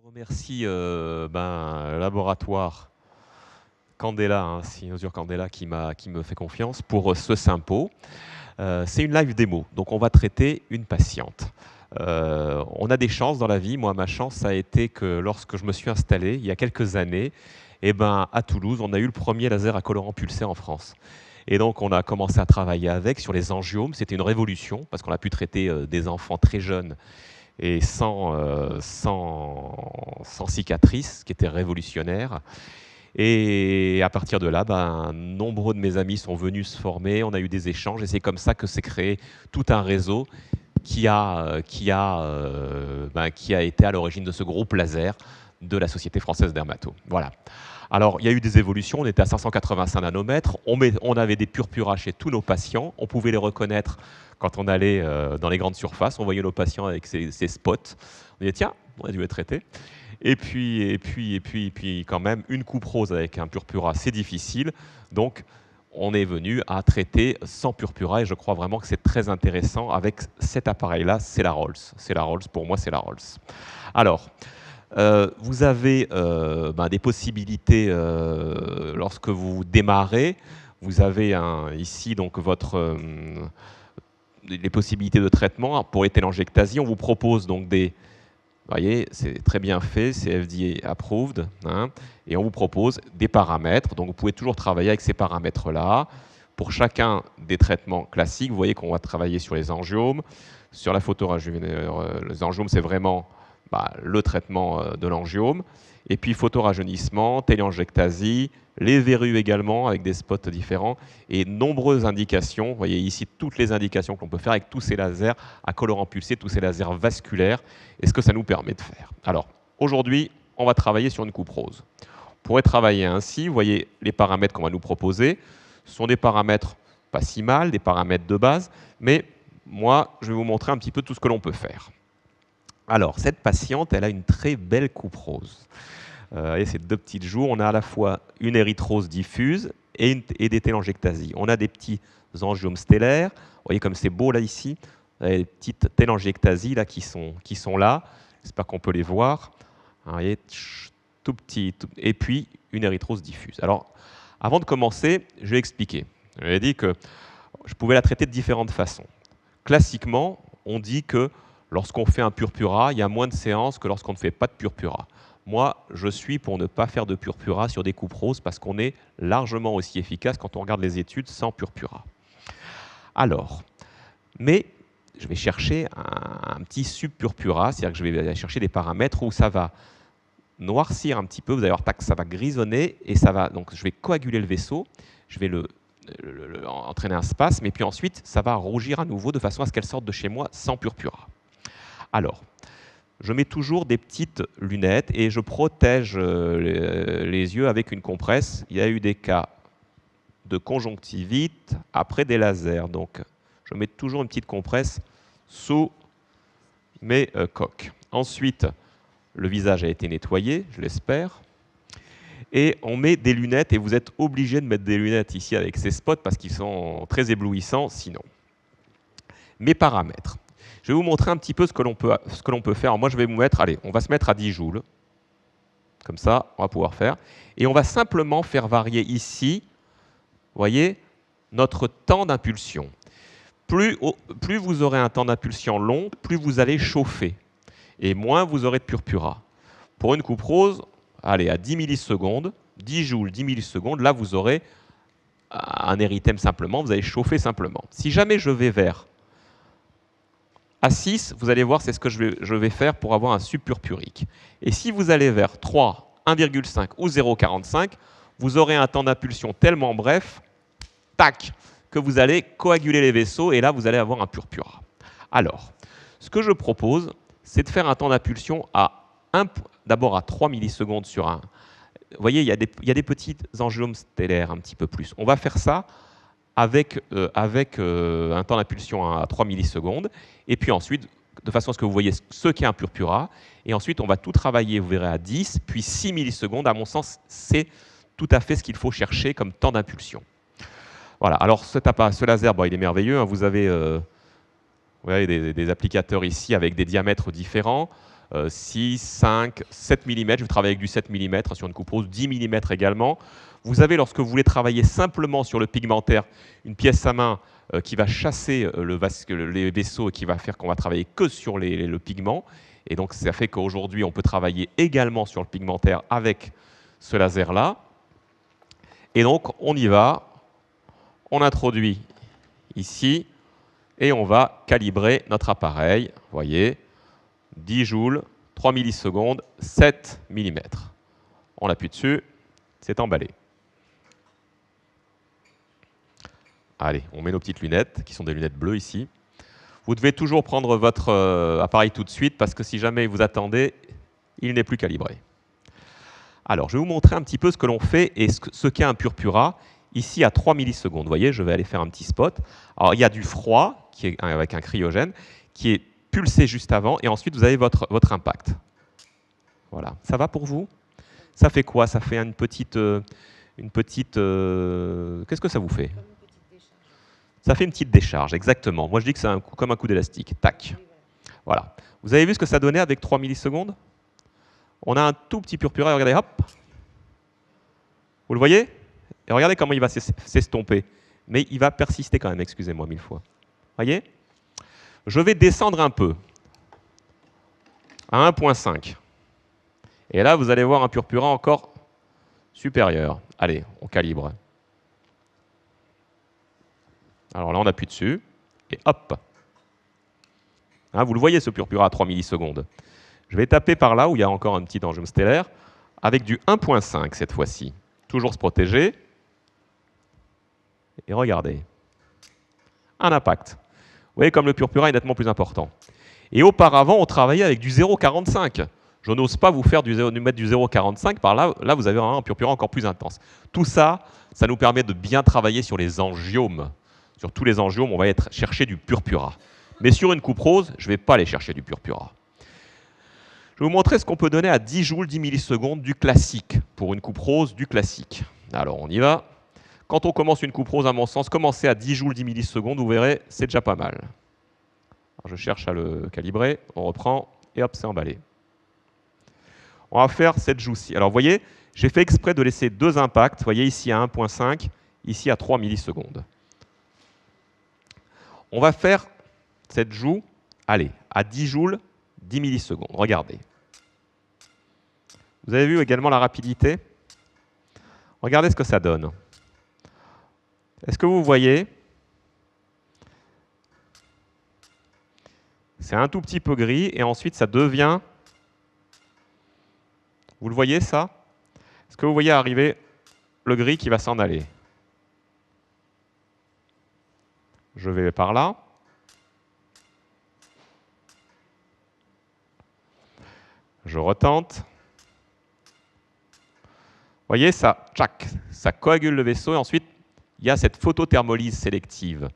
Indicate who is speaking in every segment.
Speaker 1: Remercie le laboratoire Candela, Cynosure Candela, qui me fait confiance pour ce Sympo. C'est une live démo, donc on va traiter une patiente. On a des chances dans la vie. Moi, ma chance, ça a été que lorsque je me suis installé, il y a quelques années, à Toulouse, on a eu le premier laser à colorant pulsé en France. Et donc, on a commencé à travailler avec sur les angiomes. C'était une révolution, parce qu'on a pu traiter des enfants très jeunes et sans cicatrice, ce qui était révolutionnaire. Et à partir de là, nombreux de mes amis sont venus se former, on a eu des échanges, et c'est comme ça que s'est créé tout un réseau qui a été à l'origine de ce groupe laser de la Société française dermato. Voilà. Alors, il y a eu des évolutions, on était à 585 nanomètres, on avait des purpura chez tous nos patients, on pouvait les reconnaître quand on allait dans les grandes surfaces, on voyait nos patients avec ces spots, on disait tiens, on a dû les traiter. Et puis, quand même, une coupe rose avec un purpura, c'est difficile, donc on est venu à traiter sans purpura, et je crois vraiment que c'est très intéressant avec cet appareil-là, c'est la Rolls. C'est la Rolls, pour moi, c'est la Rolls. Alors, vous avez des possibilités lorsque vous démarrez. Vous avez ici donc les possibilités de traitement. Pour les télangiectasies, on vous propose donc vous voyez, c'est très bien fait, c'est FDA approved, et on vous propose des paramètres. Donc vous pouvez toujours travailler avec ces paramètres-là. Pour chacun des traitements classiques, vous voyez qu'on va travailler sur les angiomes. Sur la les angiomes, c'est vraiment le traitement de l'angiome. Et puis photorajeunissement, téléangiectasie, les verrues également avec des spots différents et nombreuses indications. Vous voyez ici toutes les indications qu'on peut faire avec tous ces lasers à colorant pulsé, tous ces lasers vasculaires et ce que ça nous permet de faire. Alors aujourd'hui, on va travailler sur une coupe rose. On pourrait travailler ainsi, vous voyez les paramètres qu'on va nous proposer. Ce sont des paramètres pas si mal, des paramètres de base, mais moi, je vais vous montrer un petit peu tout ce que l'on peut faire. Alors, cette patiente, elle a une très belle coupe rose. Et ces deux petites joues, on a à la fois une érythrose diffuse et des télangiectasies. On a des petits angiomes stellaires. Vous voyez comme c'est beau là ici. Des petites télangiectasies là qui sont là. J'espère qu'on peut les voir. Vous voyez, tout petit. Et puis une érythrose diffuse. Alors, avant de commencer, je vais expliquer. J'avais dit que je pouvais la traiter de différentes façons. Classiquement, on dit que lorsqu'on fait un purpura, il y a moins de séances que lorsqu'on ne fait pas de purpura. Moi, je suis pour ne pas faire de purpura sur des coupes roses parce qu'on est largement aussi efficace quand on regarde les études sans purpura. Alors, mais je vais chercher un petit subpurpura, c'est-à-dire que je vais aller chercher des paramètres où ça va noircir un petit peu, vous allez voir, tac, ça va grisonner et ça va. Donc, je vais coaguler le vaisseau, je vais entraîner un spasme et puis ensuite, ça va rougir à nouveau de façon à ce qu'elle sorte de chez moi sans purpura. Alors, je mets toujours des petites lunettes et je protège les yeux avec une compresse. Il y a eu des cas de conjonctivite après des lasers. Donc, je mets toujours une petite compresse sous mes coques. Ensuite, le visage a été nettoyé, je l'espère. Et on met des lunettes et vous êtes obligé de mettre des lunettes ici avec ces spots parce qu'ils sont très éblouissants sinon. Mes paramètres. Je vais vous montrer un petit peu ce que l'on peut faire. Moi, je vais vous mettre, allez, on va se mettre à 10 joules. Comme ça, on va pouvoir faire. Et on va simplement faire varier ici, vous voyez, notre temps d'impulsion. Plus vous aurez un temps d'impulsion long, plus vous allez chauffer. Et moins vous aurez de purpura. Pour une coupe rose, allez, à 10 millisecondes, 10 joules, 10 millisecondes, là, vous aurez un érythème simplement, vous allez chauffer simplement. Si jamais je vais vers à 6, vous allez voir, c'est ce que je vais faire pour avoir un subpurpurique. Et si vous allez vers 3, 1,5 ou 0,45, vous aurez un temps d'impulsion tellement bref, tac, que vous allez coaguler les vaisseaux et là, vous allez avoir un purpura. Alors, ce que je propose, c'est de faire un temps d'impulsion d'abord à 3 millisecondes sur un. Vous voyez, il y a des petits angiomes stellaires un petit peu plus. On va faire ça avec un temps d'impulsion à 3 millisecondes, et puis ensuite, de façon à ce que vous voyez ce qu'est un purpura, et ensuite on va tout travailler, vous verrez, à 10, puis 6 millisecondes. À mon sens, c'est tout à fait ce qu'il faut chercher comme temps d'impulsion. Voilà, alors ce laser, il est merveilleux, hein. Vous avez des applicateurs ici avec des diamètres différents. 6, 5, 7 mm. Je vais travailler avec du 7 mm sur une coupe rose, 10 mm également. Vous avez, lorsque vous voulez travailler simplement sur le pigmentaire, une pièce à main qui va chasser les vaisseaux et qui va faire qu'on va travailler que sur le pigment. Et donc, ça fait qu'aujourd'hui, on peut travailler également sur le pigmentaire avec ce laser-là. Et donc, on y va. On introduit ici et on va calibrer notre appareil. Vous voyez, 10 joules, 3 millisecondes, 7 mm. On appuie dessus, c'est emballé. Allez, on met nos petites lunettes, qui sont des lunettes bleues ici. Vous devez toujours prendre votre appareil tout de suite, parce que si jamais vous attendez, il n'est plus calibré. Alors, je vais vous montrer un petit peu ce que l'on fait et ce qu'est un purpura, ici à 3 millisecondes. Vous voyez, je vais aller faire un petit spot. Alors, il y a du froid, qui est avec un cryogène, qui est pulsé juste avant, et ensuite, vous avez votre impact. Voilà. Ça va pour vous? Ça fait quoi? Ça fait une petite... Qu'est-ce que ça vous fait? Ça fait une petite décharge, exactement. Moi, je dis que c'est comme un coup d'élastique. Tac. Voilà. Vous avez vu ce que ça donnait avec 3 millisecondes? On a un tout petit purpura, regardez, hop. Vous le voyez? Et regardez comment il va s'estomper. Mais il va persister quand même, excusez-moi 1000 fois. Voyez? Je vais descendre un peu, à 1.5. Et là, vous allez voir un purpura encore supérieur. Allez, on calibre. Alors là, on appuie dessus, et hop. Hein, vous le voyez, ce purpura à 3 millisecondes. Je vais taper par là, où il y a encore un petit enjeu stellaire, avec du 1.5 cette fois-ci. Toujours se protéger. Et regardez. Un impact. Vous voyez comme le purpura est nettement plus important. Et auparavant, on travaillait avec du 0,45. Je n'ose pas vous faire mettre du 0,45. Par là, vous avez un purpura encore plus intense. Tout ça, ça nous permet de bien travailler sur les angiomes. Sur tous les angiomes, on va chercher du purpura. Mais sur une coupe rose, je ne vais pas aller chercher du purpura. Je vais vous montrer ce qu'on peut donner à 10 joules, 10 millisecondes du classique, pour une coupe rose du classique. Alors, on y va. Quand on commence une coupe rose, à mon sens, commencer à 10 joules, 10 millisecondes, vous verrez, c'est déjà pas mal. Alors, je cherche à le calibrer, on reprend, et hop, c'est emballé. On va faire cette joue-ci. Alors, vous voyez, j'ai fait exprès de laisser deux impacts. Vous voyez, ici à 1.5, ici à 3 millisecondes. On va faire cette joue, allez, à 10 joules, 10 millisecondes. Regardez. Vous avez vu également la rapidité? Regardez ce que ça donne. Est-ce que vous voyez? C'est un tout petit peu gris et ensuite ça devient... Vous le voyez ça? Est-ce que vous voyez arriver le gris qui va s'en aller? Je vais par là. Je retente. Vous voyez, ça coagule le vaisseau et ensuite, il y a cette photothermolyse sélective.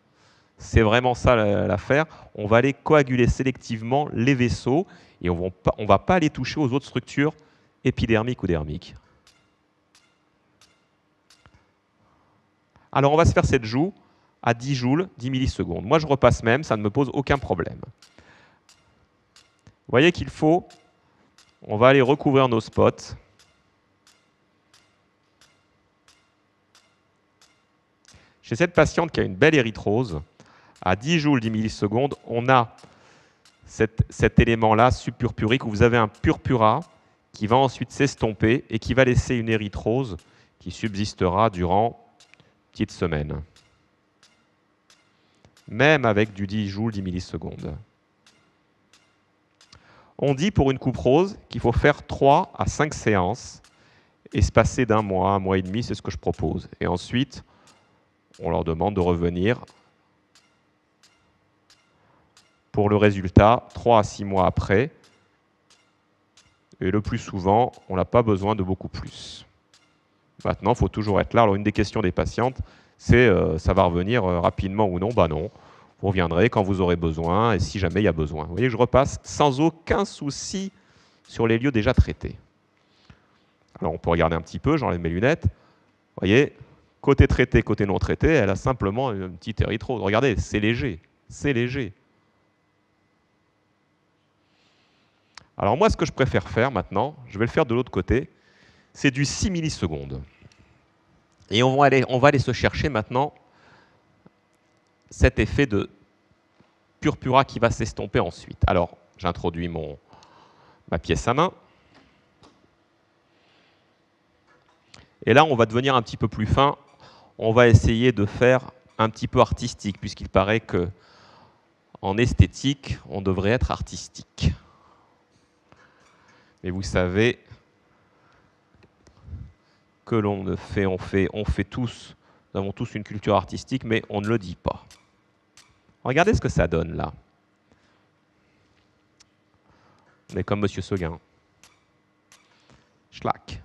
Speaker 1: C'est vraiment ça l'affaire. On va aller coaguler sélectivement les vaisseaux et on ne va pas aller toucher aux autres structures épidermiques ou dermiques. Alors, on va se faire cette joue à 10 joules, 10 millisecondes. Moi, je repasse même, ça ne me pose aucun problème. Vous voyez qu'il faut... On va aller recouvrir nos spots. Chez cette patiente qui a une belle érythrose, à 10 joules, 10 millisecondes, on a cet élément-là subpurpurique où vous avez un purpura qui va ensuite s'estomper et qui va laisser une érythrose qui subsistera durant une petite semaine. Même avec du 10 joules, 10 millisecondes. On dit pour une coupe rose qu'il faut faire 3 à 5 séances, espacées d'un mois, un mois et demi, c'est ce que je propose. Et ensuite, on leur demande de revenir pour le résultat 3 à 6 mois après. Et le plus souvent, on n'a pas besoin de beaucoup plus. Maintenant, il faut toujours être là. Alors, une des questions des patientes, c'est ça va revenir rapidement ou non? Ben non. Vous reviendrez quand vous aurez besoin et si jamais il y a besoin. Vous voyez que je repasse sans aucun souci sur les lieux déjà traités. Alors on peut regarder un petit peu, j'enlève mes lunettes. Vous voyez, côté traité, côté non traité, elle a simplement une petite érythrose. Regardez, c'est léger, c'est léger. Alors moi, ce que je préfère faire maintenant, je vais le faire de l'autre côté, c'est du 6 millisecondes. Et on va aller se chercher maintenant cet effet de purpura qui va s'estomper ensuite. Alors, j'introduis ma pièce à main. Et là, on va devenir un petit peu plus fin. On va essayer de faire un petit peu artistique, puisqu'il paraît que en esthétique, on devrait être artistique. Mais vous savez que on fait tous, nous avons tous une culture artistique, mais on ne le dit pas. Regardez ce que ça donne là. On est comme Monsieur Seguin. Schlack.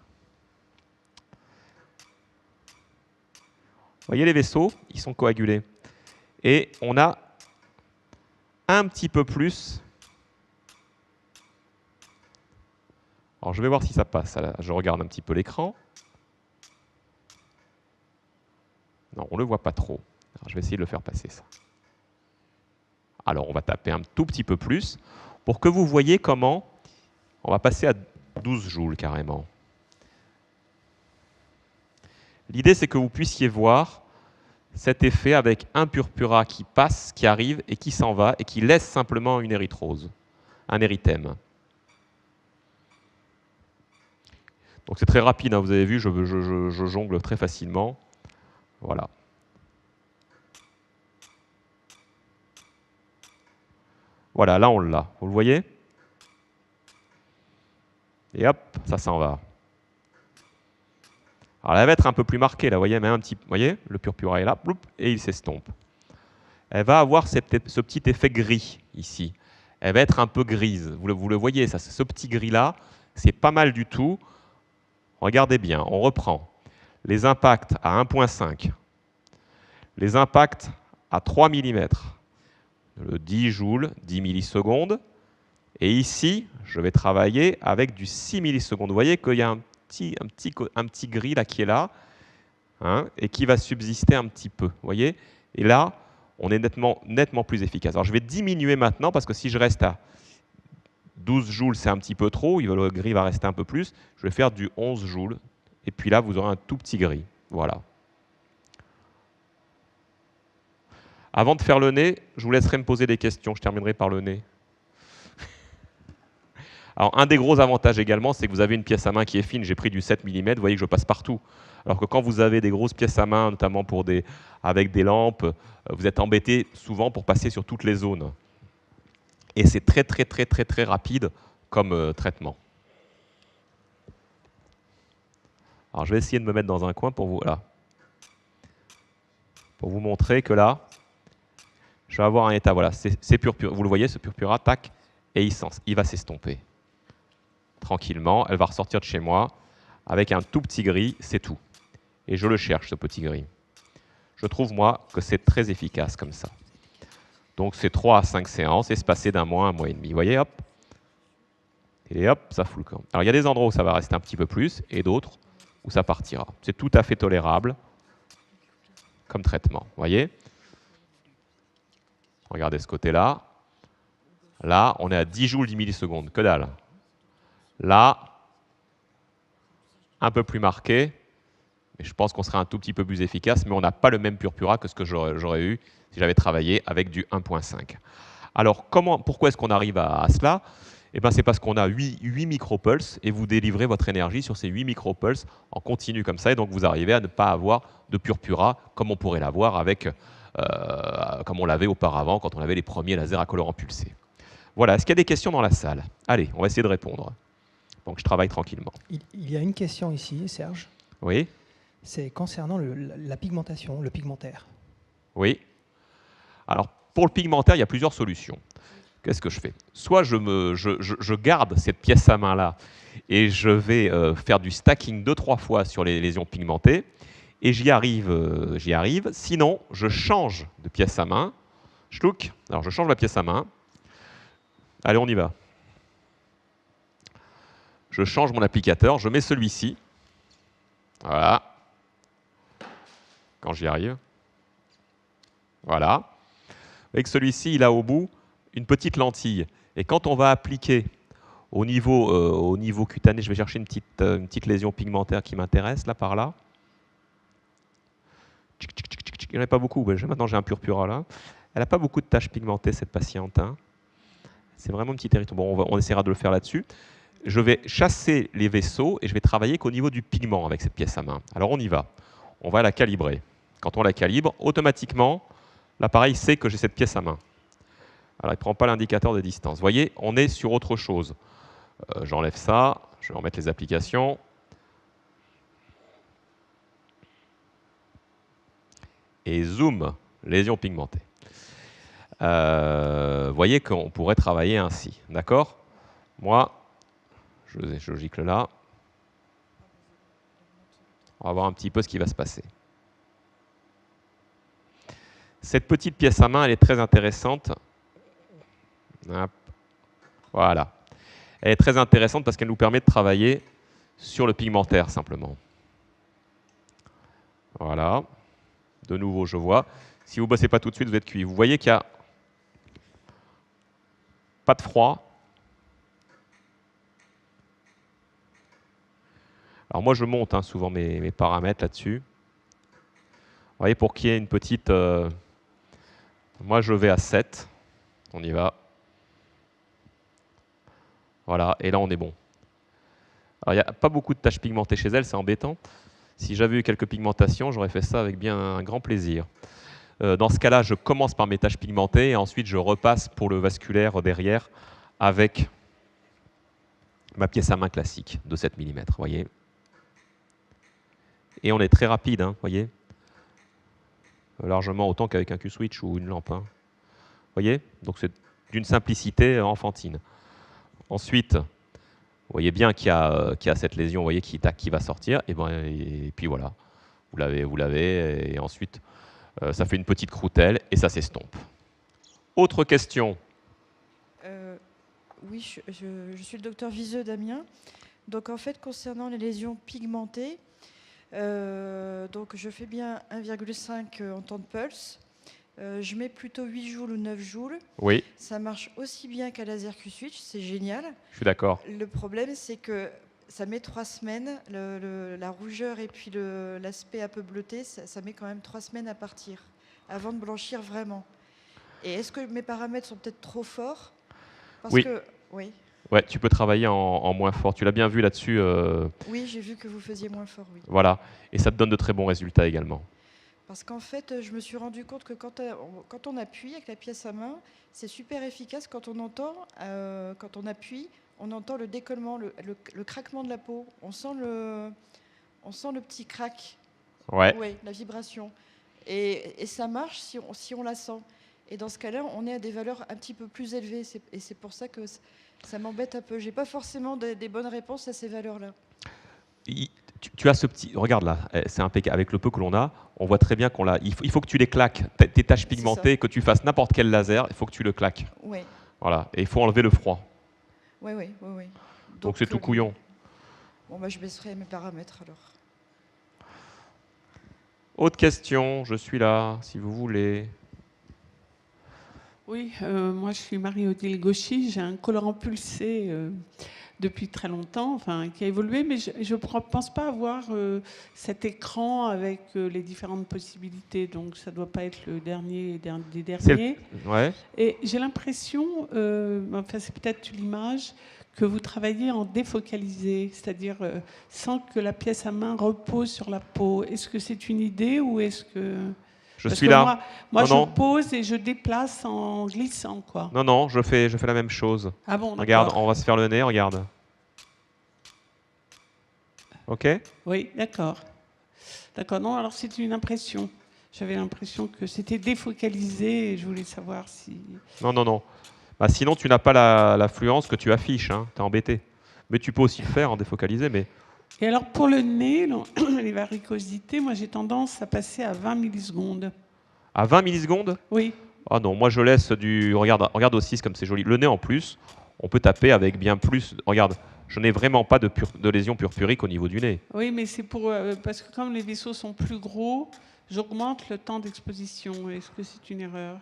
Speaker 1: Vous voyez les vaisseaux, ils sont coagulés. Et on a un petit peu plus. Alors je vais voir si ça passe. Je regarde un petit peu l'écran. Non, on ne le voit pas trop. Alors, je vais essayer de le faire passer, ça. Alors, on va taper un tout petit peu plus pour que vous voyez comment on va passer à 12 joules carrément. L'idée, c'est que vous puissiez voir cet effet avec un purpura qui passe, qui arrive et qui s'en va et qui laisse simplement une érythrose, un érythème. Donc c'est très rapide, hein, vous avez vu, je jongle très facilement. Voilà. Voilà, là on l'a. Vous le voyez? Et hop, ça s'en va. Alors elle va être un peu plus marquée, là, vous voyez, mais vous voyez, le purpura est là, ploup, et il s'estompe. Elle va avoir ce petit effet gris ici. Elle va être un peu grise. Vous le voyez, ça, ce petit gris-là, c'est pas mal du tout. Regardez bien, on reprend. Les impacts à 1,5. Les impacts à 3 mm. Le 10 joules, 10 millisecondes. Et ici, je vais travailler avec du 6 millisecondes. Vous voyez qu'il y a un petit gris là qui est là, hein, et qui va subsister un petit peu. Vous voyez? Et là, on est nettement plus efficace. Alors je vais diminuer maintenant, parce que si je reste à 12 joules, c'est un petit peu trop, le gris va rester un peu plus. Je vais faire du 11 joules, et puis là, vous aurez un tout petit gris. Voilà. Avant de faire le nez, je vous laisserai me poser des questions. Je terminerai par le nez. Alors, un des gros avantages également, c'est que vous avez une pièce à main qui est fine. J'ai pris du 7 mm, vous voyez que je passe partout. Alors que quand vous avez des grosses pièces à main, notamment avec des lampes, vous êtes embêté souvent pour passer sur toutes les zones. Et c'est très rapide comme traitement. Alors, je vais essayer de me mettre dans un coin pour vous montrer que là, je vais avoir un état. Voilà, c'est purpura. Vous le voyez, ce purpura, tac, et il va s'estomper. Tranquillement, elle va ressortir de chez moi avec un tout petit gris, c'est tout. Et je le cherche, ce petit gris. Je trouve, moi, que c'est très efficace comme ça. Donc, c'est 3 à 5 séances, espacées d'un mois, un mois et demi. Vous voyez, hop. Et hop, ça fout le camp. Alors, il y a des endroits où ça va rester un petit peu plus, et d'autres où ça partira. C'est tout à fait tolérable comme traitement. Vous voyez? Regardez ce côté-là. Là, on est à 10 joules 10 millisecondes. Que dalle. Là, un peu plus marqué. Et je pense qu'on sera un tout petit peu plus efficace, mais on n'a pas le même purpura que ce que j'aurais eu si j'avais travaillé avec du 1.5. Alors, pourquoi est-ce qu'on arrive à cela? Eh bien, c'est parce qu'on a 8 micropulses et vous délivrez votre énergie sur ces 8 micropulses en continu comme ça, et donc vous arrivez à ne pas avoir de purpura comme on pourrait l'avoir comme on l'avait auparavant quand on avait les premiers lasers à colorant pulsé. Voilà, est-ce qu'il y a des questions dans la salle? Allez, on va essayer de répondre. Donc, je travaille tranquillement.
Speaker 2: Il y a une question ici, Serge.
Speaker 1: Oui.
Speaker 2: C'est concernant la pigmentation, le pigmentaire.
Speaker 1: Oui. Alors, pour le pigmentaire, il y a plusieurs solutions. Qu'est-ce que je fais? Soit je garde cette pièce à main-là et je vais faire du stacking 2-3 fois sur les lésions pigmentées, et j'y arrive. Sinon, je change de pièce à main. Schluck. Alors, je change la pièce à main. Allez, on y va. Je change mon applicateur, je mets celui-ci. Voilà. Quand j'y arrive. Voilà. Avec celui-ci, il a au bout une petite lentille. Et quand on va appliquer Au niveau cutané, je vais chercher une petite lésion pigmentaire qui m'intéresse, là, par là. Il n'y en a pas beaucoup. Maintenant, j'ai un purpura là. Elle n'a pas beaucoup de taches pigmentées, cette patiente. Hein. C'est vraiment une petite hérite. Bon, on essaiera de le faire là-dessus. Je vais chasser les vaisseaux et je vais travailler qu'au niveau du pigment avec cette pièce à main. Alors, on y va. On va la calibrer. Quand on la calibre, automatiquement, l'appareil sait que j'ai cette pièce à main. Alors, il ne prend pas l'indicateur de distance. Vous voyez, on est sur autre chose. J'enlève ça. Je vais remettre les applications. Et zoom, lésion pigmentée. Vous voyez qu'on pourrait travailler ainsi, d'accord? Moi, je gicle là. On va voir un petit peu ce qui va se passer. Cette petite pièce à main, elle est très intéressante. Hop. Voilà. Elle est très intéressante parce qu'elle nous permet de travailler sur le pigmentaire, simplement. Voilà. De nouveau, je vois. Si vous ne bossez pas tout de suite, vous êtes cuit. Vous voyez qu'il n'y a pas de froid. Alors moi, je monte souvent mes paramètres là-dessus. Vous voyez, pour qu'il y ait une petite... moi, je vais à 7. On y va. Voilà, et là, on est bon. Alors, il n'y a pas beaucoup de taches pigmentées chez elle, c'est embêtant. Si j'avais eu quelques pigmentations, j'aurais fait ça avec bien un grand plaisir. Dans ce cas-là, je commence par mes taches pigmentées et ensuite je repasse pour le vasculaire derrière avec ma pièce à main classique de 7 mm. Voyez. Et on est très rapide, hein, voyez. Largement autant qu'avec un Q-switch ou une lampe. Hein. Voyez. Donc c'est d'une simplicité enfantine. Ensuite, vous voyez bien qu'il y a cette lésion, vous voyez, qui va sortir. Et puis voilà, vous l'avez, et ensuite ça fait une petite croutelle et ça s'estompe. Autre question?
Speaker 3: Oui, je suis le docteur Viseux d'Amiens. Donc en fait, concernant les lésions pigmentées, donc je fais bien 1,5 en temps de pulse. Je mets plutôt 8 joules ou 9 joules.
Speaker 1: Oui.
Speaker 3: Ça marche aussi bien qu'un laser Q-switch, c'est génial.
Speaker 1: Je suis d'accord.
Speaker 3: Le problème, c'est que ça met 3 semaines. La rougeur et puis l'aspect un peu bleuté, ça met quand même 3 semaines à partir, avant de blanchir vraiment. Et est-ce que mes paramètres sont peut-être trop forts? Parce
Speaker 1: oui.
Speaker 3: Que, oui.
Speaker 1: Ouais, tu peux travailler en moins fort. Tu l'as bien vu là-dessus.
Speaker 3: Oui, j'ai vu que vous faisiez moins fort, oui.
Speaker 1: Voilà. Et ça te donne de très bons résultats également.
Speaker 3: Parce qu'en fait, je me suis rendu compte que quand on appuie avec la pièce à main, c'est super efficace quand on appuie, on entend le décollement, le craquement de la peau. On sent le petit crack.
Speaker 1: Ouais.
Speaker 3: Oui, la vibration. Et ça marche si on la sent. Et dans ce cas-là, on est à des valeurs un petit peu plus élevées. Et c'est pour ça que ça m'embête un peu. Je n'ai pas forcément des bonnes réponses à ces valeurs-là.
Speaker 1: Tu as ce petit... Regarde là, c'est impeccable. Avec le peu que l'on a, on voit très bien qu'on l'a... Il faut que tu les claques. Tes taches pigmentées, que tu fasses n'importe quel laser, il faut que tu le claques.
Speaker 3: Oui.
Speaker 1: Voilà. Et il faut enlever le froid.
Speaker 3: Oui.
Speaker 1: Donc c'est tout couillon.
Speaker 3: Bon, je baisserai mes paramètres alors.
Speaker 1: Autre question, je suis là, si vous voulez.
Speaker 4: Oui, moi je suis Marie-Odile Gauchy, j'ai un colorant pulsé depuis très longtemps, qui a évolué, mais je ne pense pas avoir cet écran avec les différentes possibilités, donc ça ne doit pas être le dernier des derniers.
Speaker 1: Ouais.
Speaker 4: Et j'ai l'impression, c'est peut-être l'image, que vous travaillez en défocalisé, c'est-à-dire sans que la pièce à main repose sur la peau. Est-ce que c'est une idée ou est-ce que...
Speaker 1: Je suis là.
Speaker 4: Moi je pose et je déplace en glissant, quoi.
Speaker 1: Non, je fais la même chose.
Speaker 4: Ah bon,
Speaker 1: regarde, on va se faire le nez, regarde. OK?
Speaker 4: Oui, d'accord. D'accord, non, alors c'est une impression. J'avais l'impression que c'était défocalisé et je voulais savoir si...
Speaker 1: Non. Sinon, tu n'as pas l'affluence que tu affiches, hein. Tu es embêté. Mais tu peux aussi le faire en défocalisé, mais...
Speaker 4: Et alors, pour le nez, les varicosités, moi, j'ai tendance à passer à 20 millisecondes.
Speaker 1: À 20 millisecondes?
Speaker 4: Oui.
Speaker 1: Ah non, moi, je laisse du... Regarde aussi comme c'est joli. Le nez, en plus, on peut taper avec bien plus... Regarde, je n'ai vraiment pas de lésion purpurique au niveau du nez.
Speaker 4: Oui, mais c'est parce que comme les vaisseaux sont plus gros, j'augmente le temps d'exposition. Est-ce que c'est une erreur?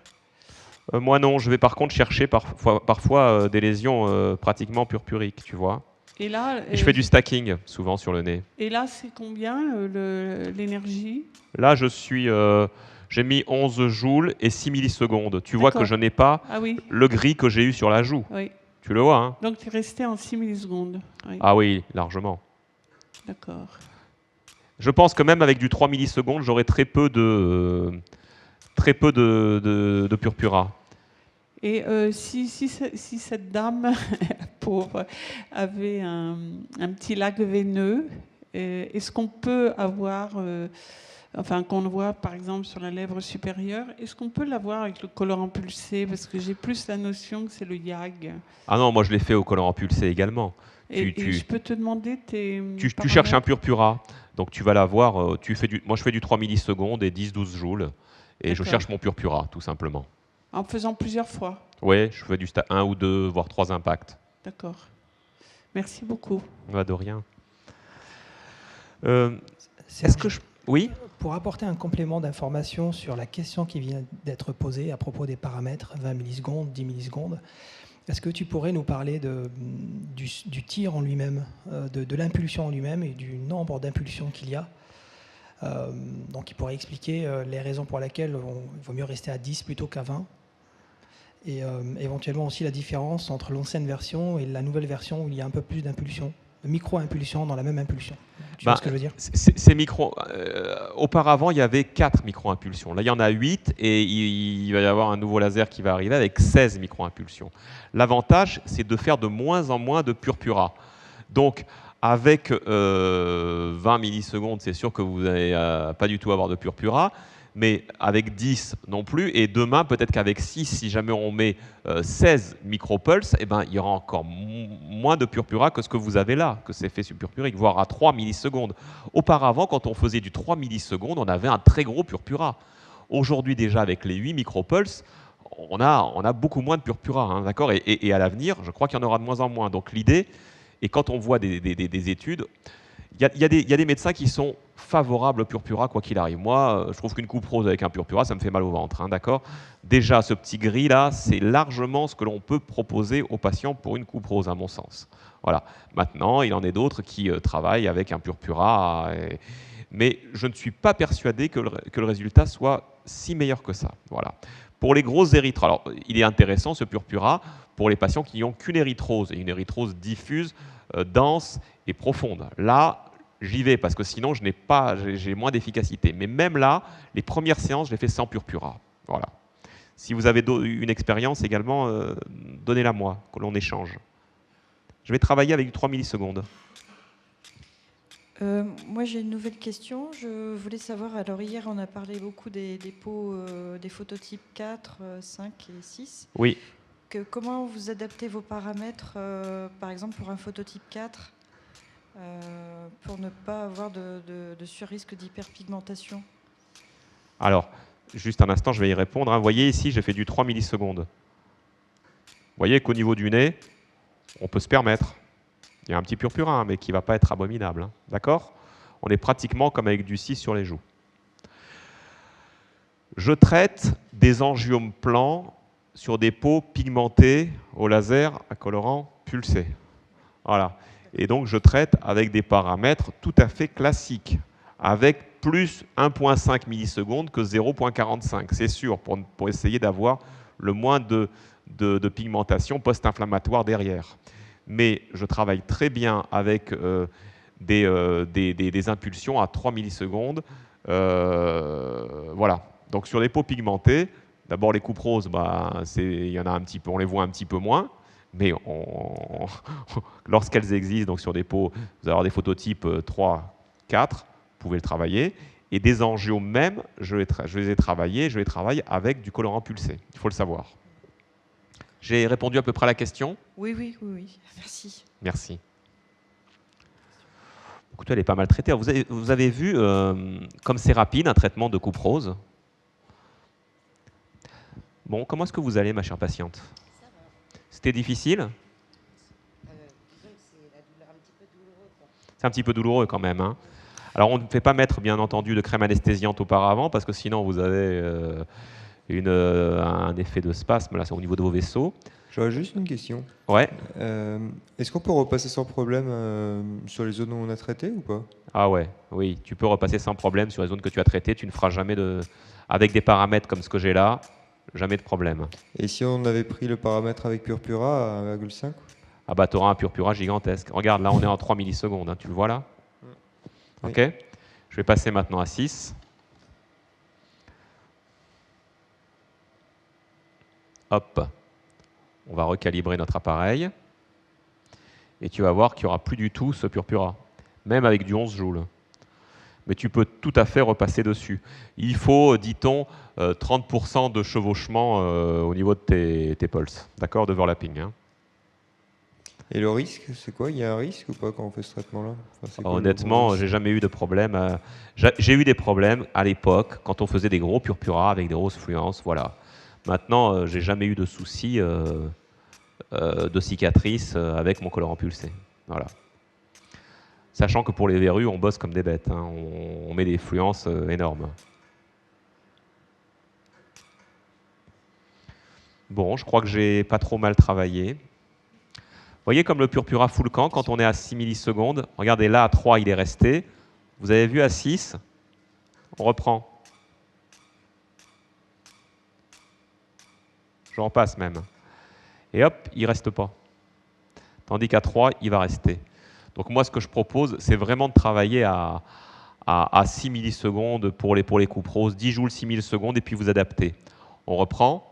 Speaker 1: Moi non, je vais par contre chercher parfois des lésions pratiquement purpuriques, tu vois.
Speaker 4: Et là,
Speaker 1: Et je fais du stacking souvent sur le nez.
Speaker 4: et là c'est combien l'énergie?
Speaker 1: Là, j'ai mis 11 joules et 6 millisecondes. Tu vois que
Speaker 4: D'accord.
Speaker 1: je n'ai pas
Speaker 4: Ah oui,
Speaker 1: le gris que j'ai eu sur la joue.
Speaker 4: oui.
Speaker 1: Tu le vois, hein?
Speaker 4: Donc tu es resté en 6 millisecondes. Oui,
Speaker 1: Ah oui, largement.
Speaker 4: d'accord.
Speaker 1: Je pense que même avec du 3 millisecondes, j'aurais très peu de purpura.
Speaker 4: Et si cette dame, pauvre, avait un petit lac veineux, est-ce qu'on peut avoir, enfin qu'on le voit par exemple sur la lèvre supérieure, est-ce qu'on peut l'avoir avec le colorant pulsé? Parce que j'ai plus la notion que c'est le YAG.
Speaker 1: Ah non, moi je l'ai fait au colorant pulsé également.
Speaker 4: Et je peux te demander tes
Speaker 1: Tu
Speaker 4: paramètres?
Speaker 1: cherches un purpura, donc tu vas l'avoir. Moi je fais du 3 millisecondes et 10-12 joules, et je
Speaker 4: D'accord.
Speaker 1: cherche mon purpura, tout simplement.
Speaker 4: En faisant plusieurs fois.
Speaker 1: Oui, je fais du 1 ou 2, voire 3 impacts.
Speaker 4: D'accord. Merci beaucoup.
Speaker 1: De rien.
Speaker 2: Serge,
Speaker 1: Est-ce que je... Oui.
Speaker 2: Pour apporter un complément d'information sur la question qui vient d'être posée à propos des paramètres 20 millisecondes, 10 millisecondes, est-ce que tu pourrais nous parler du tir en lui-même, de l'impulsion en lui-même et du nombre d'impulsions qu'il y a? Donc il pourrait expliquer les raisons pour lesquelles il vaut mieux rester à 10 plutôt qu'à 20. Et éventuellement aussi la différence entre l'ancienne version et la nouvelle version où il y a un peu plus d'impulsions, de micro-impulsions dans la même impulsion. Tu vois ce que je veux dire?
Speaker 1: Ces micros, auparavant, il y avait 4 micro-impulsions. Là, il y en a 8 et il va y avoir un nouveau laser qui va arriver avec 16 micro-impulsions. L'avantage, c'est de faire de moins en moins de purpura. Donc, avec 20 millisecondes, c'est sûr que vous n'allez pas du tout avoir de purpura, mais avec 10 non plus. Et demain, peut-être qu'avec 6, si jamais on met 16 micropulses, eh ben, il y aura encore moins de purpura que ce que vous avez là, que c'est fait purpurique, voire à 3 millisecondes. Auparavant, quand on faisait du 3 millisecondes, on avait un très gros purpura. Aujourd'hui, déjà, avec les 8 micropulses, on a beaucoup moins de purpura, hein, d'accord, et à l'avenir, je crois qu'il y en aura de moins en moins. Donc l'idée, et quand on voit des études, il y a des médecins qui sont favorables au purpura quoi qu'il arrive. Moi, je trouve qu'une coupe rose avec un purpura, ça me fait mal au ventre, hein, d'accord. Déjà, ce petit gris-là, c'est largement ce que l'on peut proposer aux patients pour une coupe rose, à mon sens. Voilà. Maintenant, il en est d'autres qui travaillent avec un purpura, mais je ne suis pas persuadé que le résultat soit si meilleur que ça. Voilà. Pour les grosses érythromes, alors il est intéressant ce purpura pour les patients qui n'ont qu'une érythrose, et une érythrose diffuse, dense et profonde. Là, j'y vais parce que sinon j'ai moins d'efficacité. Mais même là, les premières séances, je les fais sans purpura. Voilà. Si vous avez une expérience également, donnez-la moi, que l'on échange. Je vais travailler avec du 3 millisecondes.
Speaker 3: Moi, j'ai une nouvelle question. Je voulais savoir, alors hier, on a parlé beaucoup des pots, des phototypes 4, 5 et 6.
Speaker 1: Oui.
Speaker 3: Comment vous adaptez vos paramètres, par exemple, pour un phototype 4, pour ne pas avoir de surrisque d'hyperpigmentation?
Speaker 1: Alors, juste un instant, je vais y répondre, hein. Vous voyez ici, j'ai fait du 3 millisecondes. Vous voyez qu'au niveau du nez, on peut se permettre. Il y a un petit purpura, hein, mais qui ne va pas être abominable. Hein. D'accord? On est pratiquement comme avec du 6 sur les joues. Je traite des angiomes plans sur des peaux pigmentées au laser à colorant pulsé. Voilà. Et donc, je traite avec des paramètres tout à fait classiques, avec plus 1,5 millisecondes que 0,45. C'est sûr, pour essayer d'avoir le moins de pigmentation post-inflammatoire derrière. Mais je travaille très bien avec des impulsions à 3 millisecondes. Voilà. Donc sur les peaux pigmentées, d'abord les coupes roses, il y en a un petit peu, on les voit un petit peu moins, mais lorsqu'elles existent, donc sur des peaux, vous allez avoir des phototypes 3, 4, vous pouvez le travailler. Et des angiomes même, je les ai travaillés, je les travaille avec du colorant pulsé. Il faut le savoir. J'ai répondu à peu près à la question?
Speaker 3: Oui. Merci.
Speaker 1: Merci. Écoutez, elle est pas mal traitée. Vous avez vu, comme c'est rapide, un traitement de coupe rose. Bon, comment est-ce que vous allez, ma chère patiente?
Speaker 5: Ça va.
Speaker 1: C'était difficile?
Speaker 5: Disons que c'est la douleur un petit peu douloureuse.
Speaker 1: C'est un petit peu douloureux quand même, hein. Alors, on ne fait pas mettre, bien entendu, de crème anesthésiante auparavant, parce que sinon, vous avez un effet de spasme là, au niveau de vos vaisseaux.
Speaker 6: J'aurais juste une question.
Speaker 1: Ouais.
Speaker 6: Est-ce qu'on peut repasser sans problème sur les zones où on a traité ou pas?
Speaker 1: Ah ouais, oui, tu peux repasser sans problème sur les zones que tu as traitées. Tu ne feras jamais avec des paramètres comme ce que j'ai là, jamais de problème.
Speaker 6: Et si on avait pris le paramètre avec Purpura à 1,5?
Speaker 1: Ah bah, tu auras un Purpura gigantesque. Regarde, là, on est en 3 millisecondes. Hein, tu le vois là?
Speaker 6: Oui.
Speaker 1: OK. Je vais passer maintenant à 6. Hop. On va recalibrer notre appareil. Et tu vas voir qu'il n'y aura plus du tout ce Purpura, même avec du 11 joules. Mais tu peux tout à fait repasser dessus. Il faut, dit-on, 30% de chevauchement au niveau de tes pulses, d'accord, d'overlapping. Hein.
Speaker 6: Et le risque, c'est quoi? Il y a un risque ou pas quand on fait ce traitement-là? Enfin, c'est quoi le
Speaker 1: Honnêtement,
Speaker 6: gros
Speaker 1: j'ai
Speaker 6: risque?
Speaker 1: jamais eu de problème. J'ai eu des problèmes à l'époque quand on faisait des gros Purpura avec des grosses fluences, voilà. Maintenant, j'ai jamais eu de soucis de cicatrices avec mon colorant pulsé. Voilà. Sachant que pour les verrues, on bosse comme des bêtes. Hein. On met des fluences énormes. Bon, je crois que j'ai pas trop mal travaillé. Vous voyez comme le Purpura full camp, quand on est à 6 millisecondes, regardez là à 3, il est resté. Vous avez vu à 6, on reprend. Je repasse même. Et hop, il ne reste pas. Tandis qu'à 3, il va rester. Donc moi, ce que je propose, c'est vraiment de travailler à 6 millisecondes pour les coups pros, 10 joules, 6 millisecondes, et puis vous adaptez. On reprend.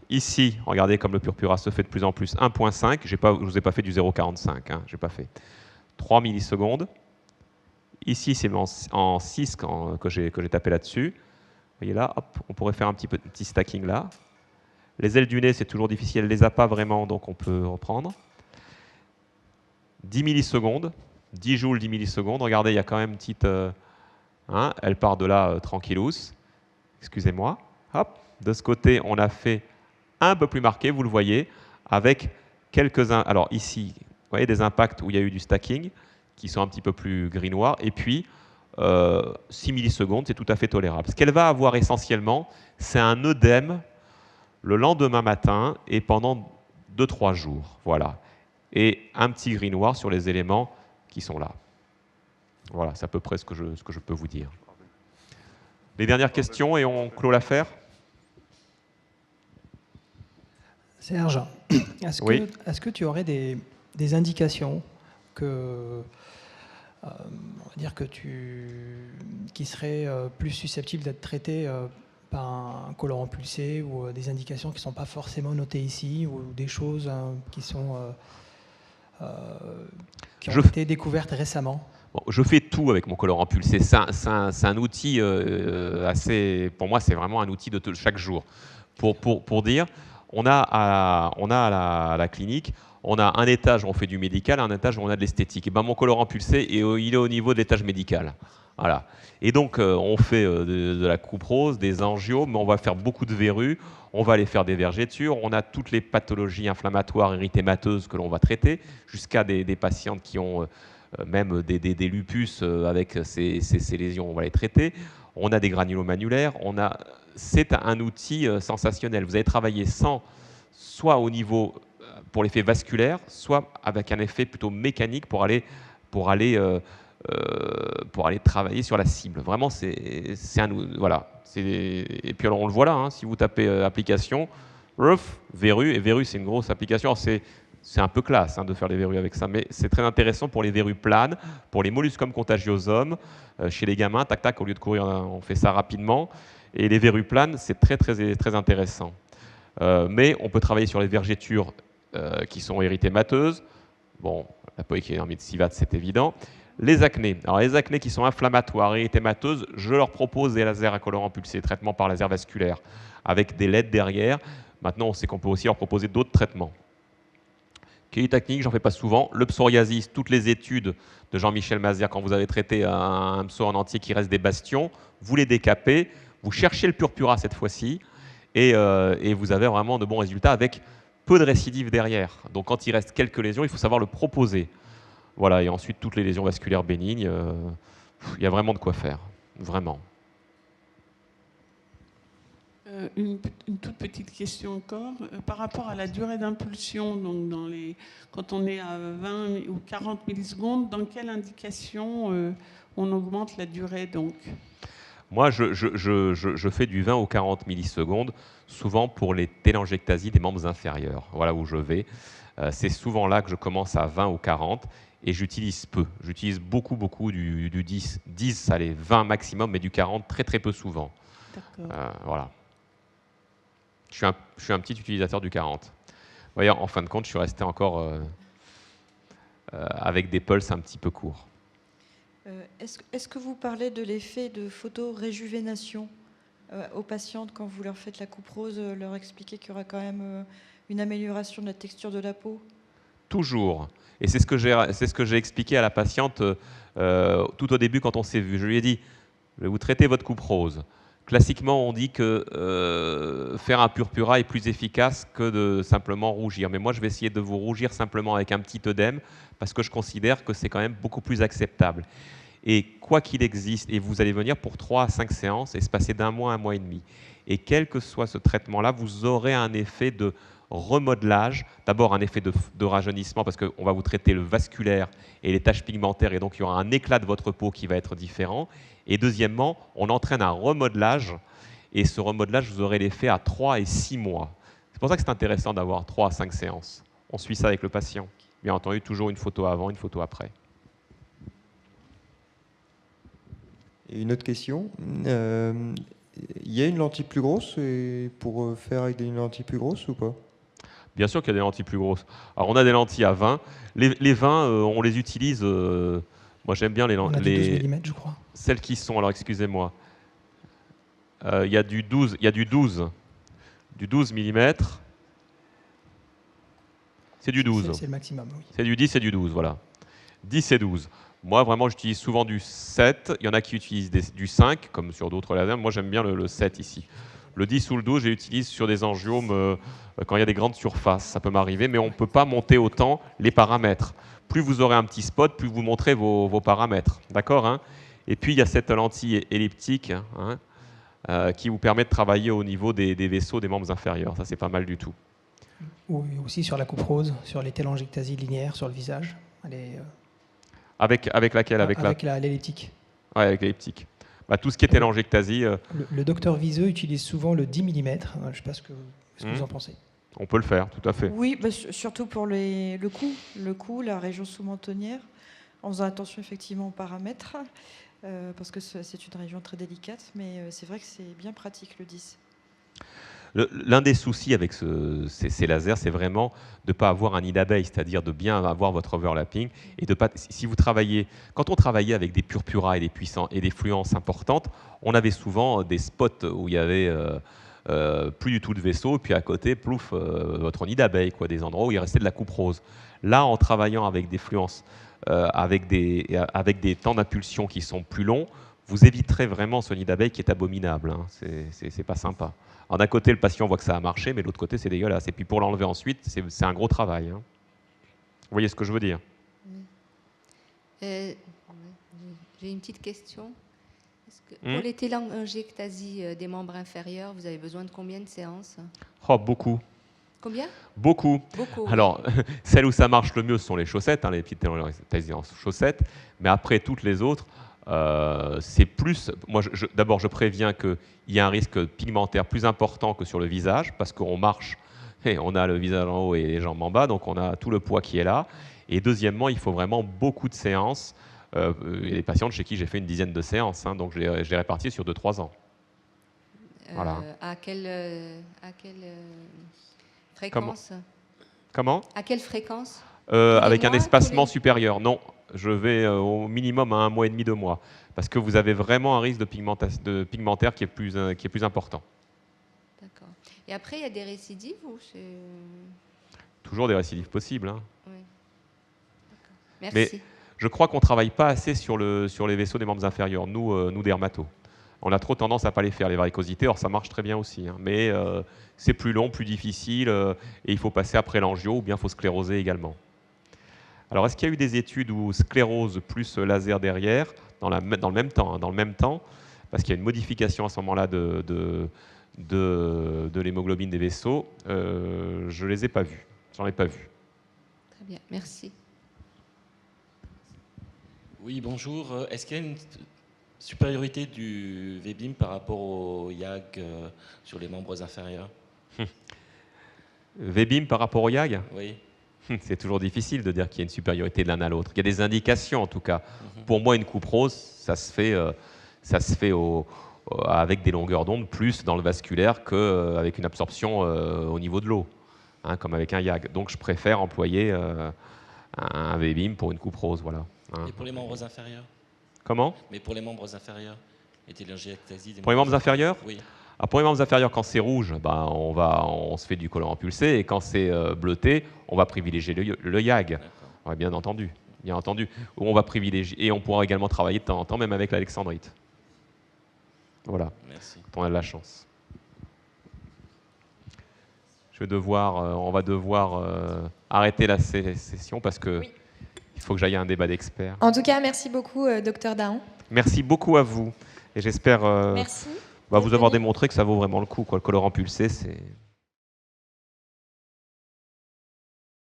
Speaker 1: Ici, regardez comme le Purpura se fait de plus en plus. 1.5, je ne vous ai pas fait du 0,45, hein, j'ai pas fait. 3 millisecondes. Ici, c'est en 6 que j'ai tapé là-dessus. Vous voyez là, hop, on pourrait faire un petit stacking là. Les ailes du nez, c'est toujours difficile, elle ne les a pas vraiment, donc on peut reprendre. 10 millisecondes, 10 joules, 10 millisecondes. Regardez, il y a quand même une petite... hein, elle part de là tranquillous. Excusez-moi. Hop, de ce côté, on a fait un peu plus marqué, vous le voyez, avec quelques-uns. Alors ici, vous voyez des impacts où il y a eu du stacking, qui sont un petit peu plus gris-noir, et puis 6 millisecondes, c'est tout à fait tolérable. Ce qu'elle va avoir essentiellement, c'est un œdème le lendemain matin et pendant 2-3 jours. Voilà. Et un petit gris-noir sur les éléments qui sont là. Voilà, c'est à peu près ce que je peux vous dire. Les dernières questions et on clôt l'affaire.
Speaker 2: Serge, est-ce que tu aurais des indications que, on va dire qui seraient plus susceptibles d'être traitées par un colorant pulsé ou des indications qui ne sont pas forcément notées ici ou des choses qui ont été découvertes récemment?
Speaker 1: Bon, je fais tout avec mon colorant pulsé. C'est un outil assez... Pour moi, c'est vraiment un outil de chaque jour. Pour dire... On a à la clinique, on a un étage où on fait du médical, un étage où on a de l'esthétique. Et ben, mon colorant pulsé, il est au niveau de l'étage médical. Voilà. Et donc, on fait de la coupe rose, des angios, mais on va faire beaucoup de verrues, on va aller faire des vergetures, on a toutes les pathologies inflammatoires érythémateuses que l'on va traiter, jusqu'à des patientes qui ont même des lupus avec ces lésions, on va les traiter. On a des granulomannulaires, c'est un outil sensationnel. Vous allez travailler soit au niveau pour l'effet vasculaire, soit avec un effet plutôt mécanique pour aller travailler sur la cible. Vraiment, voilà. Et puis alors on le voit là, hein, si vous tapez application, verrue, et verrue c'est une grosse application. C'est un peu classe hein, de faire les verrues avec ça, mais c'est très intéressant pour les verrues planes, pour les molluscum contagiosum, chez les gamins, tac tac, au lieu de courir, on fait ça rapidement. Et les verrues planes, c'est très, très, très intéressant. Mais on peut travailler sur les vergetures qui sont érythémateuses. Bon, la polyclinidermite civate, c'est évident. Les acnés. Alors, les acnés qui sont inflammatoires et érythémateuses, je leur propose des lasers à colorant pulsé, traitement par laser vasculaire, avec des LED derrière. Maintenant, on sait qu'on peut aussi leur proposer d'autres traitements. Kératacnique, j'en fais pas souvent. Le psoriasis, toutes les études de Jean-Michel Mazière, quand vous avez traité un pso en entier qui reste des bastions, vous les décapez, vous cherchez le Purpura cette fois-ci, et vous avez vraiment de bons résultats avec peu de récidives derrière. Donc quand il reste quelques lésions, il faut savoir le proposer. Voilà, et ensuite toutes les lésions vasculaires bénignes, il y a vraiment de quoi faire, vraiment.
Speaker 4: Une toute petite question encore. Par rapport à la durée d'impulsion, donc quand on est à 20 ou 40 millisecondes, dans quelle indication on augmente la durée donc?
Speaker 1: Moi, je fais du 20 au 40 millisecondes, souvent pour les téléangiectasies des membres inférieurs. Voilà où je vais. C'est souvent là que je commence à 20 ou 40 et j'utilise peu. J'utilise beaucoup du 10. 10, ça l'est 20 maximum, mais du 40 très peu souvent. Voilà. Je suis un petit utilisateur du 40. Vous voyez, en fin de compte, je suis resté encore avec des pulses un petit peu courts.
Speaker 3: Est-ce que vous parlez de l'effet de photoréjuvénation aux patientes quand vous leur faites la coupe rose, leur expliquer qu'il y aura quand même une amélioration de la texture de la peau?
Speaker 1: Toujours. Et c'est ce que j'ai expliqué à la patiente tout au début quand on s'est vu. Je lui ai dit, je vais vous traiter votre coupe rose. Classiquement, on dit que faire un purpura est plus efficace que de simplement rougir. Mais moi, je vais essayer de vous rougir simplement avec un petit œdème parce que je considère que c'est quand même beaucoup plus acceptable. Et quoi qu'il existe, et vous allez venir pour 3 à 5 séances et se passer d'un mois à un mois et demi. Et quel que soit ce traitement-là, vous aurez un effet de remodelage. D'abord, un effet de rajeunissement parce qu'on va vous traiter le vasculaire et les taches pigmentaires et donc il y aura un éclat de votre peau qui va être différent. Et deuxièmement, on entraîne un remodelage et ce remodelage, vous aurez l'effet à 3 et 6 mois. C'est pour ça que c'est intéressant d'avoir 3 à 5 séances. On suit ça avec le patient. Bien entendu, toujours une photo avant, une photo après.
Speaker 6: Et une autre question. Il y a une lentille plus grosse pour faire avec une lentille plus grosse ou pas?
Speaker 1: Bien sûr qu'il y a des lentilles plus grosses. Alors on a des lentilles à 20. Les 20, on les utilise. Moi j'aime bien les lentilles.
Speaker 2: On a du 12 mm, je crois.
Speaker 1: Celles qui sont, alors excusez-moi. Il y a du 12 mm. C'est du 12.
Speaker 2: C'est le maximum, oui.
Speaker 1: C'est du 10 et du 12, voilà. 10 et 12. Moi, vraiment, j'utilise souvent du 7. Il y en a qui utilisent du 5, comme sur d'autres lasers. Moi, j'aime bien le 7 ici. Le 10 ou le 12, j'utilise sur des angiomes quand il y a des grandes surfaces. Ça peut m'arriver, mais on ne peut pas monter autant les paramètres. Plus vous aurez un petit spot, plus vous montrez vos paramètres. D'accord, hein? Et puis, il y a cette lentille elliptique qui vous permet de travailler au niveau des vaisseaux des membres inférieurs. Ça, c'est pas mal du tout.
Speaker 2: Ou aussi sur la coupe rose, sur les téléangiectasies linéaires sur le visage.
Speaker 1: Avec laquelle?
Speaker 2: Avec l'elliptique.
Speaker 1: Oui, avec l'elliptique. Bah, tout ce qui est téléangiectasie.
Speaker 2: Le docteur Viseux utilise souvent le 10 mm. Je ne sais pas ce que vous en pensez.
Speaker 1: On peut le faire, tout à fait.
Speaker 3: Oui, bah, surtout pour le cou, la région sous-mentonnière, en faisant attention effectivement aux paramètres, parce que c'est une région très délicate, mais c'est vrai que c'est bien pratique le 10.
Speaker 1: L'un des soucis avec ces lasers, c'est vraiment de ne pas avoir un nid d'abeille, c'est-à-dire de bien avoir votre overlapping et de pas. Si vous travaillez, quand on travaillait avec des purpuras et des fluences importantes, on avait souvent des spots où il y avait plus du tout de vaisseau, et puis à côté, plouf, votre nid d'abeille, des endroits où il restait de la coupe rose. Là, en travaillant avec des fluences, avec des temps d'impulsion qui sont plus longs, vous éviterez vraiment ce nid d'abeille qui est abominable. Hein. C'est pas sympa. Alors d'un côté, le patient voit que ça a marché, mais de l'autre côté, c'est dégueulasse. Et puis pour l'enlever ensuite, c'est un gros travail. Hein. Vous voyez ce que je veux dire?
Speaker 5: J'ai une petite question. Pour les téléangiectasies des membres inférieurs, vous avez besoin de combien de séances?
Speaker 1: Oh, beaucoup.
Speaker 5: Combien?
Speaker 1: Beaucoup. Alors, celles où ça marche le mieux, ce sont les chaussettes, les petites téléangiectasies en chaussettes. Mais après, toutes les autres, c'est plus. Moi, d'abord, je préviens qu'il y a un risque pigmentaire plus important que sur le visage, parce qu'on marche et on a le visage en haut et les jambes en bas, donc on a tout le poids qui est là. Et deuxièmement, il faut vraiment beaucoup de séances. Il y a des patientes chez qui j'ai fait une dizaine de séances, donc je les répartis sur 2-3 ans. Voilà.
Speaker 5: À quelle fréquence?
Speaker 1: Comment?
Speaker 5: À quelle fréquence?
Speaker 1: Avec un espacement supérieur. Non, je vais au minimum à 1 mois et demi, 2 mois. Parce que vous avez vraiment un risque de pigmentaire qui est plus important.
Speaker 5: D'accord. Et après, il y a des récidives ou
Speaker 1: Toujours des récidives possibles. Hein.
Speaker 5: Oui. Merci.
Speaker 1: Mais je crois qu'on ne travaille pas assez sur les vaisseaux des membres inférieurs, nous dermatos. On a trop tendance à ne pas les faire, les varicosités. Or, ça marche très bien aussi. Hein. Mais c'est plus long, plus difficile, et il faut passer après l'angio, ou bien il faut scléroser également. Alors, est-ce qu'il y a eu des études où sclérose plus laser derrière, dans le même temps, parce qu'il y a une modification à ce moment-là de de l'hémoglobine des vaisseaux, je ne les ai pas vus. J'en ai pas vu.
Speaker 5: Très bien, merci.
Speaker 7: Oui, bonjour. Est-ce qu'il y a une supériorité du VBIM par rapport au YAG sur les membres inférieurs?
Speaker 1: VBIM par rapport au YAG?
Speaker 7: Oui.
Speaker 1: C'est toujours difficile de dire qu'il y a une supériorité de l'un à l'autre. Il y a des indications en tout cas. Pour moi, une coupe rose, ça se fait avec des longueurs d'onde plus dans le vasculaire qu'avec une absorption au niveau de l'eau, hein, comme avec un YAG. Donc je préfère employer un VBIM pour une coupe rose. Voilà, hein.
Speaker 7: Et pour les membres inférieurs?
Speaker 1: Comment?
Speaker 7: Mais pour les membres inférieurs, et téléangiectasie des
Speaker 1: Pour les membres inférieurs?
Speaker 7: Oui.
Speaker 1: Pour les membres inférieurs, quand c'est rouge, on se fait du colorant pulsé, et quand c'est bleuté, on va privilégier le YAG. Ouais, bien entendu. On va privilégier, et on pourra également travailler de temps en temps, même avec l'alexandrite. Voilà.
Speaker 7: Merci.
Speaker 1: Quand on a de la chance. On va devoir arrêter la session parce que il faut que j'aille à un débat d'experts.
Speaker 8: En tout cas, merci beaucoup, Dr Dahan.
Speaker 1: Merci beaucoup à vous, et j'espère vous avoir démontré que ça vaut vraiment le coup, quoi. Le colorant pulsé, c'est